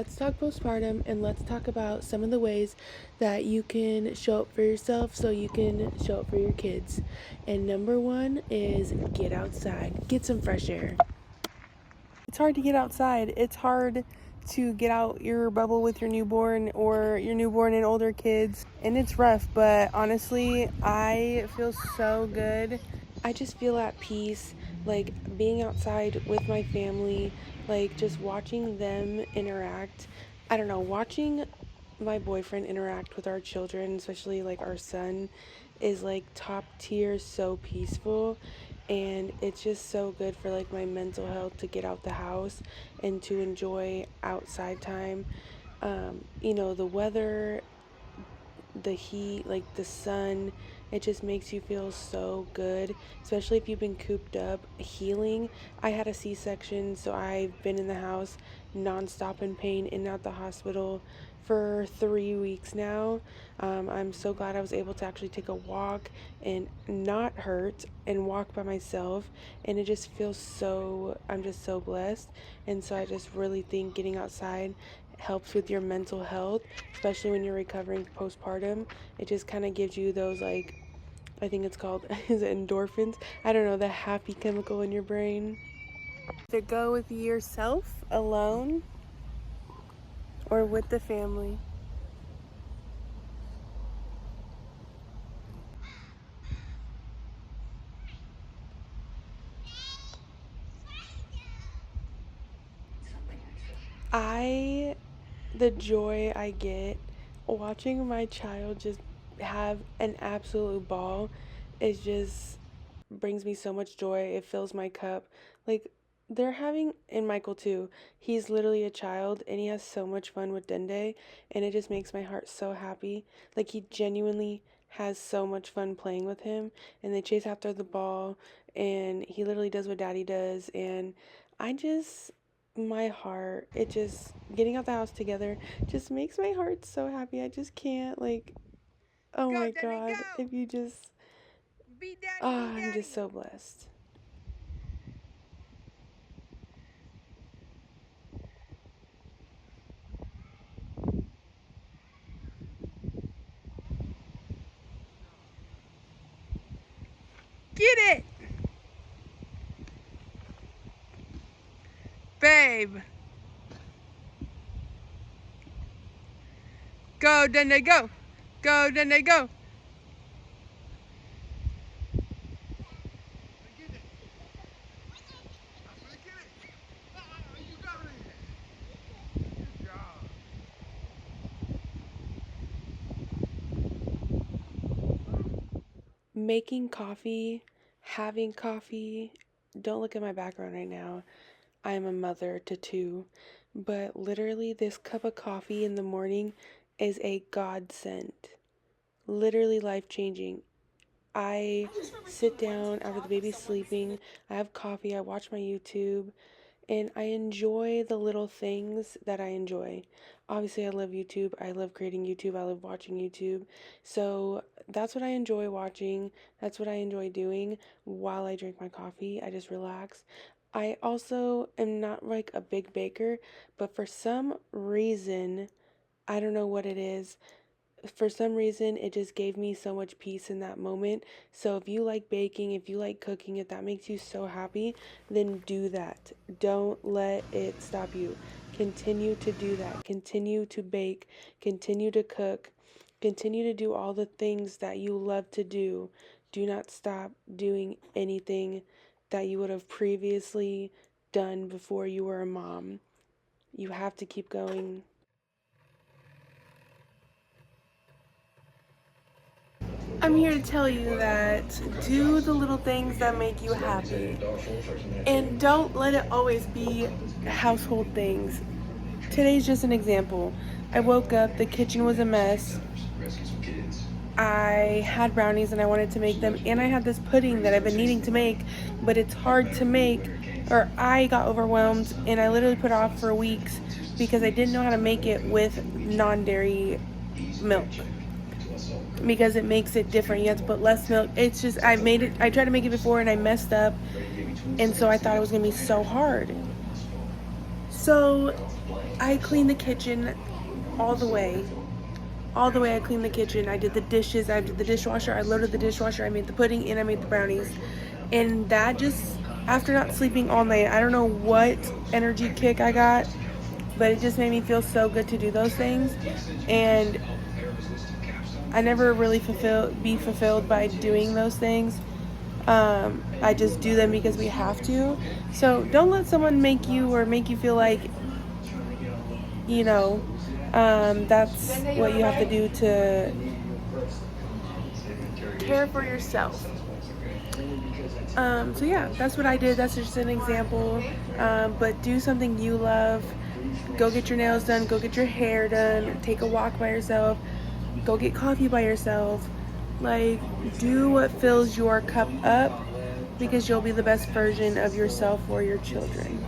let's talk postpartum and let's talk about some of the ways that you can show up for yourself so you can show up for your kids. And number one is get outside, get some fresh air. It's hard to get outside. It's hard to get out your bubble with your newborn or your newborn and older kids, and it's rough, but honestly, I feel so good. I just feel at peace, like being outside with my family, like just watching them interact. I don't know, watching my boyfriend interact with our children, especially like our son, is like top tier, so peaceful. And it's just so good for like my mental health to get out the house and to enjoy outside time. The weather, the heat, like the sun, it just makes you feel so good, especially if you've been cooped up. Healing. I had a C-section, so I've been in the house nonstop in pain, in and out the hospital for 3 weeks now. I'm so glad I was able to actually take a walk and not hurt and walk by myself, and it just feels so, I'm just so blessed. And so I just really think getting outside helps with your mental health, especially when you're recovering postpartum. It just kind of gives you those, like, I think it's called, is it endorphins? I don't know, the happy chemical in your brain. To go with yourself alone or with the family. The joy I get watching my child just have an absolute ball is just brings me so much joy. It fills my cup. Like, they're having, and Michael too, he's literally a child and he has so much fun with Dende, and it just makes my heart so happy. Like, he genuinely has so much fun playing with him, and they chase after the ball, and he literally does what daddy does. And I just, my heart, it just, getting out the house together just makes my heart so happy. I just can't, like, oh my God, if you just, I'm just so blessed. Get it, babe. Go, Dende, go. Go, Dende, go. Making coffee, having coffee. Don't look at my background right now. I am a mother to two, but literally, this cup of coffee in the morning is a godsend. Literally life changing. I sit down after the baby's sleeping, I have coffee, I watch my YouTube, and I enjoy the little things that I enjoy. Obviously, I love YouTube. I love creating YouTube. I love watching YouTube. So that's what I enjoy watching. That's what I enjoy doing while I drink my coffee. I just relax. I also am not like a big baker, but for some reason, I don't know what it is. For some reason, it just gave me so much peace in that moment. So if you like baking, if you like cooking, if that makes you so happy, then do that. Don't let it stop you. Continue to do that. Continue to bake. Continue to cook. Continue to do all the things that you love to do. Do not stop doing anything that you would have previously done before you were a mom. You have to keep going. I'm here to tell you that do the little things that make you happy. And don't let it always be household things. Today's just an example. I woke up, the kitchen was a mess. I had brownies and I wanted to make them. And I had this pudding that I've been needing to make, but it's hard to make. Or I got overwhelmed and I literally put it off for weeks because I didn't know how to make it with non-dairy milk, because it makes it different. You have to put less milk. It's just, I tried to make it before and I messed up, and so I thought it was gonna be so hard. So I cleaned the kitchen all the way. All the way I cleaned the kitchen. I did the dishes, I did the dishwasher, I loaded the dishwasher, I made the pudding, and I made the brownies. And that just, after not sleeping all night, I don't know what energy kick I got, but it just made me feel so good to do those things. And I never really be fulfilled by doing those things. I just do them because we have to. So don't let someone make you feel like, you know, that's what you have to do to care for yourself. So yeah, that's what I did. That's just an example. But do something you love. Go get your nails done. Go get your hair done. Take a walk by yourself. Go get coffee by yourself. Like, do what fills your cup up, because you'll be the best version of yourself for your children.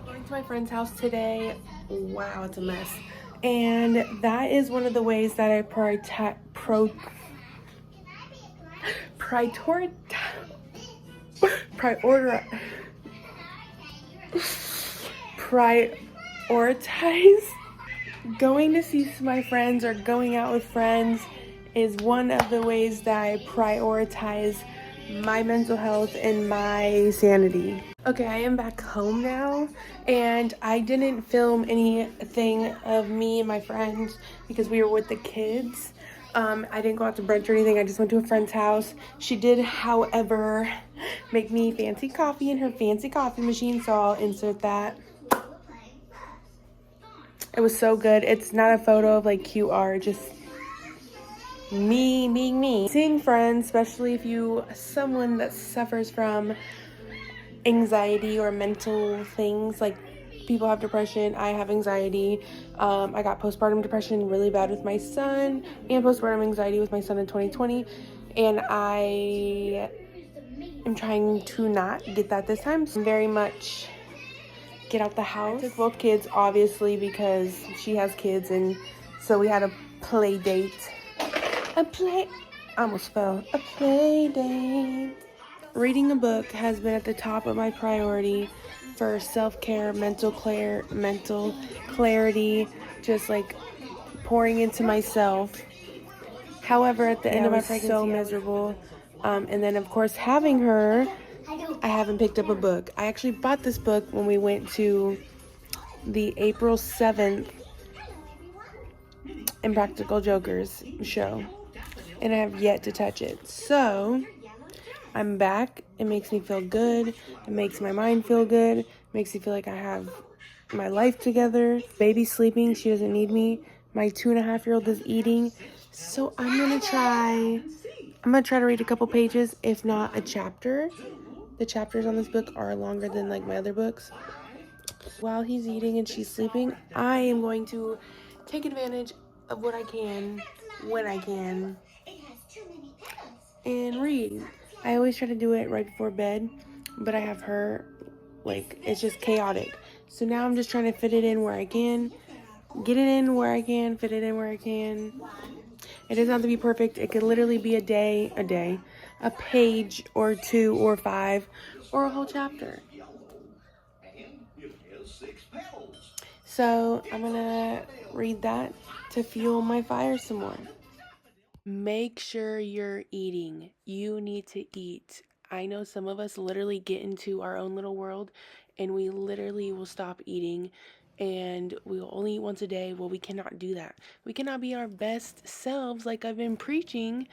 Going to my friend's house today. Wow, it's a mess. And that is one of the ways that I prioritize going to see my friends or going out with friends is one of the ways that I prioritize my mental health and my sanity. Okay, I am back home now, and I didn't film anything of me and my friends because we were with the kids. I didn't go out to brunch or anything. I just went to a friend's house. She did, however, make me fancy coffee in her fancy coffee machine, so I'll insert that. It was so good. It's not a photo of like cute art, just me being me. Seeing friends, especially if someone that suffers from anxiety or mental things, like people have depression, I have anxiety. I got postpartum depression really bad with my son, and postpartum anxiety with my son in 2020, and I am trying to not get that this time. So I'm very much get out the house. I took both kids, obviously, because she has kids, and so we had a play date. I almost fell. A play date. Reading a book has been at the top of my priority for self-care, mental clarity, just like pouring into myself. However, at the end of my pregnancy, so miserable. And then, of course, having her, I haven't picked up a book. I actually bought this book when we went to the April 7th Impractical Jokers show, and I have yet to touch it. So I'm back. It makes me feel good. It makes my mind feel good. It makes me feel like I have my life together. Baby's sleeping. She doesn't need me. My 2.5-year-old is eating. So I'm gonna try to read a couple pages, if not a chapter. The chapters on this book are longer than like my other books. While he's eating and she's sleeping, I am going to take advantage of what I can, when I can, and read. I always try to do it right before bed, but I have her, like, it's just chaotic. So now I'm just trying to fit it in where I can, get it in where I can, fit it in where I can. It doesn't have to be perfect. It could literally be a page or 2 or 5 or a whole chapter. So I'm gonna read that to fuel my fire some more. Make sure you're eating. You need to eat. I know some of us literally get into our own little world and we literally will stop eating and we'll only eat once a day. Well, we cannot do that. We cannot be our best selves, like I've been preaching,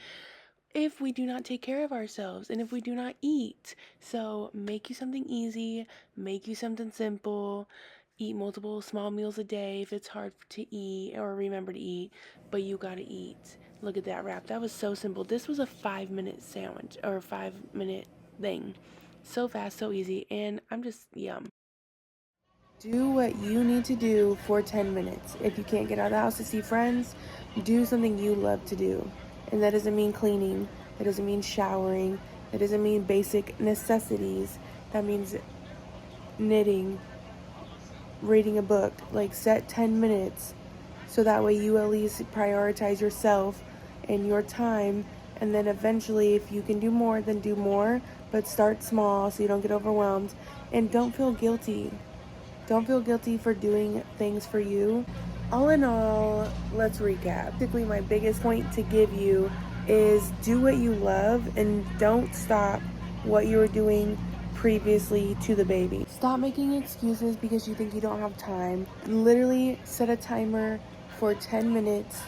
if we do not take care of ourselves and if we do not eat. So make you something easy, make you something simple. Eat multiple small meals a day if it's hard to eat or remember to eat, but you gotta eat. Look at that wrap. That was so simple. This was a 5-minute sandwich or a 5-minute thing. So fast, so easy, and I'm just yum. Do what you need to do for 10 minutes. If you can't get out of the house to see friends, do something you love to do. And that doesn't mean cleaning. That doesn't mean showering. That doesn't mean basic necessities. That means knitting, reading a book. Like, set 10 minutes so that way you at least prioritize yourself and your time And then eventually, if you can do more, then do more, but start small so you don't get overwhelmed. And don't feel guilty. Don't feel guilty for doing things for you. All in all, let's recap. Basically, my biggest point to give you is do what you love and don't stop what you were doing previously to the baby. Stop making excuses because you think you don't have time. Literally set a timer for 10 minutes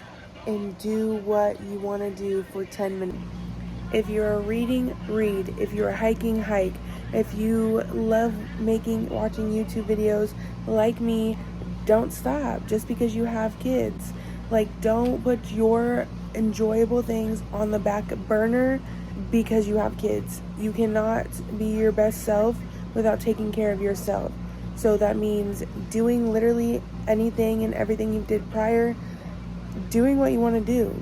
and do what you want to do for 10 minutes. If you're reading, read. If you're hiking, hike. If you love watching YouTube videos like me, don't stop just because you have kids. Like, don't put your enjoyable things on the back burner because you have kids. You cannot be your best self without taking care of yourself. So that means doing literally anything and everything you did prior, doing what you want to do.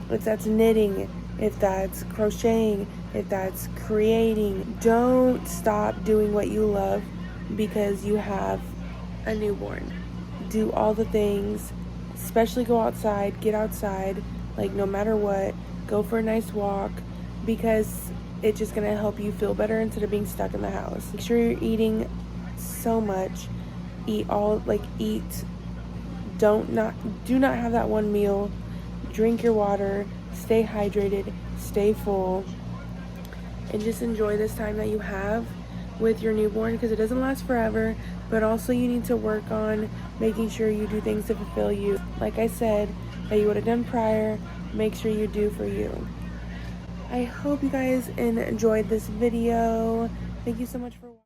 If that's knitting, if that's crocheting, if that's creating, don't stop doing what you love because you have a newborn. Do all the things, especially go outside, get outside, like no matter what, go for a nice walk because it's just gonna help you feel better instead of being stuck in the house. Make sure you're eating so much. Do not have that one meal. Drink your water, stay hydrated, stay full, and just enjoy this time that you have with your newborn because it doesn't last forever, but also you need to work on making sure you do things to fulfill you. Like I said, that you would have done prior, make sure you do for you. I hope you guys enjoyed this video. Thank you so much for watching.